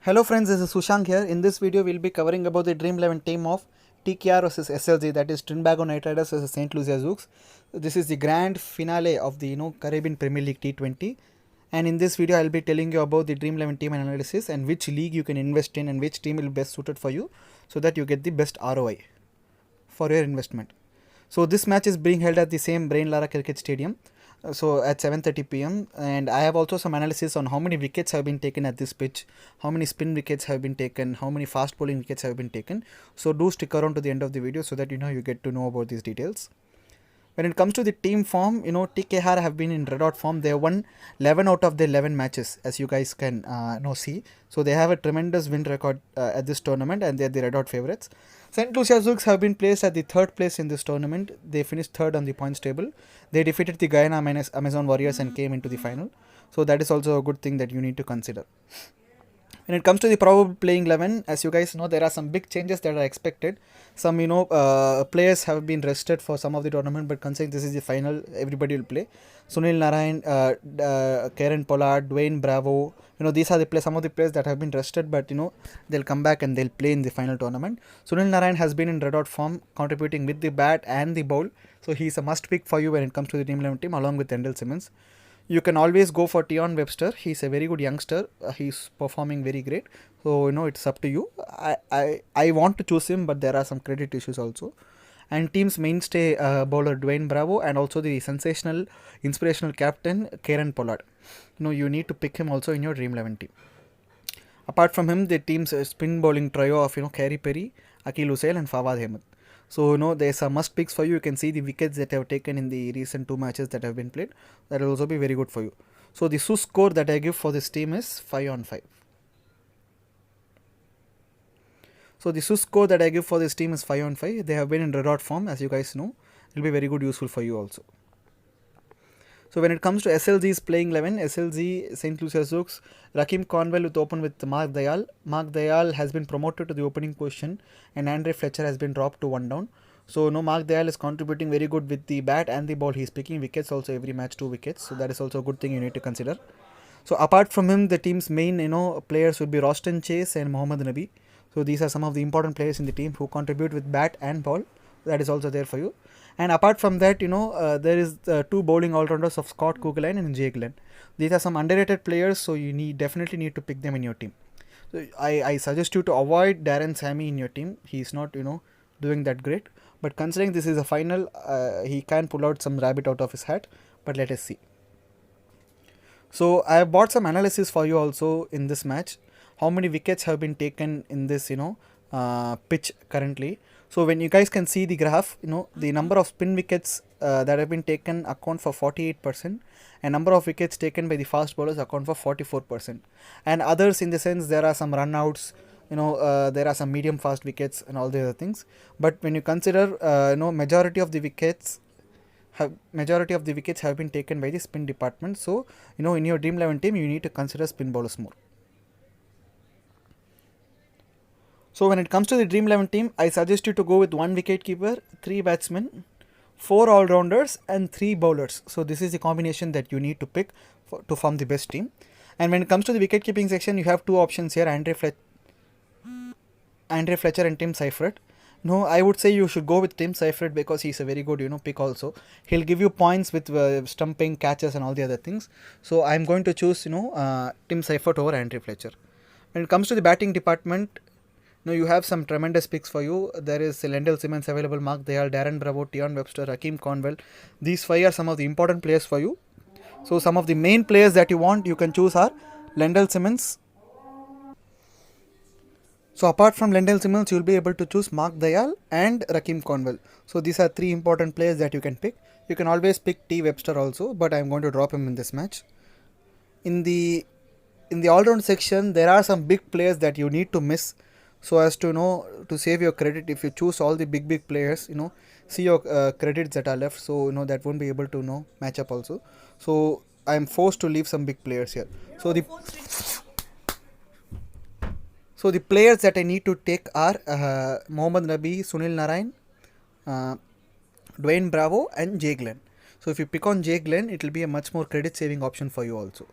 Hello friends, this is Sushank here. In this video, we'll be covering about the Dream 11 team of TKR versus SLG, that is Trinbago Knight Riders versus St. Lucia Zouks. This is the grand finale of the Caribbean Premier League T20. And in this video, I'll be telling you about the Dream 11 team analysis and which league you can invest in and which team will be best suited for you so that you get the best ROI for your investment. So this match is being held at the same Brain Lara Cricket Stadium. So at 7:30 p.m. and I have also some analysis on how many wickets have been taken at this pitch, how many spin wickets have been taken, how many fast bowling wickets have been taken. So do stick around to the end of the video so that you get to know about these details. When it comes to the team form, TKR have been in red hot form. They have won 11 out of the 11 matches, as you guys can see. So they have a tremendous win record at this tournament, and they are the red hot favorites. St. Lucia Zouks have been placed at the third place in this tournament. They finished third on the points table. They defeated the Guyana Amazon Warriors and came into the final. So that is also a good thing that you need to consider. When it comes to the probable playing 11, as you guys know, there are some big changes that are expected. Some, players have been rested for some of the tournament, but considering this is the final, everybody will play. Sunil Narayan, Kieron Pollard, Dwayne Bravo, these are some of the players that have been rested, but, they'll come back and they'll play in the final tournament. Sunil Narayan has been in red hot form, contributing with the bat and the bowl. So he's a must pick for you when it comes to the Dream 11 team, along with Endell Simmons. You can always go for Tion Webster. He's a very good youngster. He's performing very great. So, it's up to you. I want to choose him, but there are some credit issues also. And team's mainstay bowler Dwayne Bravo and also the sensational, inspirational captain Kieron Pollard. You need to pick him also in your Dream 11 team. Apart from him, the team's spin bowling trio of, Kerry Perry, Akil Usail and Fawad Ahmed. So, there's some must picks for you. You can see the wickets that have taken in the recent 2 matches that have been played. That will also be very good for you. So, the SUS score that I give for this team is 5 on 5. So, the SUS score that I give for this team is 5 on 5. They have been in red hot form, as you guys know. It will be very good, useful for you also. So when it comes to SLG's playing 11, SLG, St. Lucia Zouks, Rakeem Cornwell will open with Mark Dayal. Mark Dayal has been promoted to the opening position and Andre Fletcher has been dropped to 1 down. So Mark Dayal is contributing very good with the bat and the ball. He is picking wickets also every match, 2 wickets. So that is also a good thing you need to consider. So apart from him, the team's main players would be Roston Chase and Mohammad Nabi. So these are some of the important players in the team who contribute with bat and ball. That is also there for you. And apart from that, there is 2 bowling all-rounders of Scott Kuggeleijn and Jay Glenn. These are some underrated players, so you definitely need to pick them in your team. So I suggest you to avoid Darren Sammy in your team. He is not, doing that great. But considering this is a final, he can pull out some rabbit out of his hat. But let us see. So I have brought some analysis for you also in this match. How many wickets have been taken in this, pitch currently. So when you guys can see the graph, the number of spin wickets that have been taken account for 48% and number of wickets taken by the fast bowlers account for 44%. And others, in the sense, there are some runouts, there are some medium fast wickets and all the other things. But when you consider, majority of the wickets have been taken by the spin department. So, in your Dream 11 team, you need to consider spin bowlers more. So when it comes to the Dream 11 team, I suggest you to go with 1 wicket keeper, 3 batsmen, 4 all-rounders and 3 bowlers. So this is the combination that you need to pick to form the best team. And when it comes to the wicket keeping section, you have 2 options here, Andre Fletcher and Tim Seifert. I would say you should go with Tim Seifert because he's a very good, pick also. He'll give you points with stumping, catches and all the other things. So I'm going to choose, Tim Seifert over Andre Fletcher. When it comes to the batting department, you have some tremendous picks for you. There is Endell Simmons available, Mark Dayal, Darren Bravo, Tion Webster, Rakeem Cornwell. These 5 are some of the important players for you. So some of the main players that you can choose are Endell Simmons. So apart from Endell Simmons, you will be able to choose Mark Dayal and Rakeem Cornwell. So these are 3 important players that you can pick. You can always pick T. Webster also, but I am going to drop him in this match. In the all-round section, there are some big players that you need to miss. So as to to save your credit, if you choose all the big players, see your credits that are left. So that won't be able to match up also. So I am forced to leave some big players here. So the players that I need to take are Mohammad Nabi, Sunil Narayan, Dwayne Bravo and Jay Glenn. So if you pick on Jay Glenn, it will be a much more credit saving option for you also.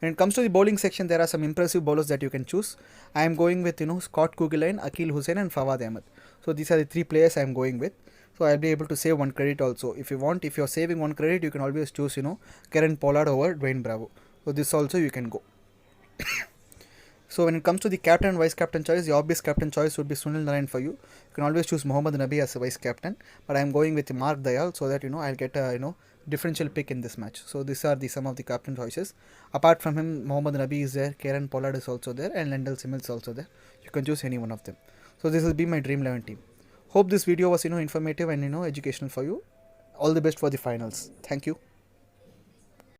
When it comes to the bowling section, there are some impressive bowlers that you can choose. I am going with Scott Kuggeleijn, Akil Hussain, and Fawad Ahmed. So these are the 3 players I am going with. So I'll be able to save 1 credit also. If you want, if you're saving 1 credit, you can always choose Kieron Pollard over Dwayne Bravo. So this also you can go. So when it comes to the captain and vice captain choice, the obvious captain choice would be Sunil Narine for you. You can always choose Mohammad Nabi as a vice captain, but I am going with Mark Dayal so that I'll get a differential pick in this match. So these are some of the captain choices. Apart from him, Mohammad Nabi is there, Kieron Pollard is also there, and Lendl Simmons is also there. You can choose any one of them. So this will be my Dream 11 team. Hope this video was informative and educational for you. All the best for the finals. Thank you.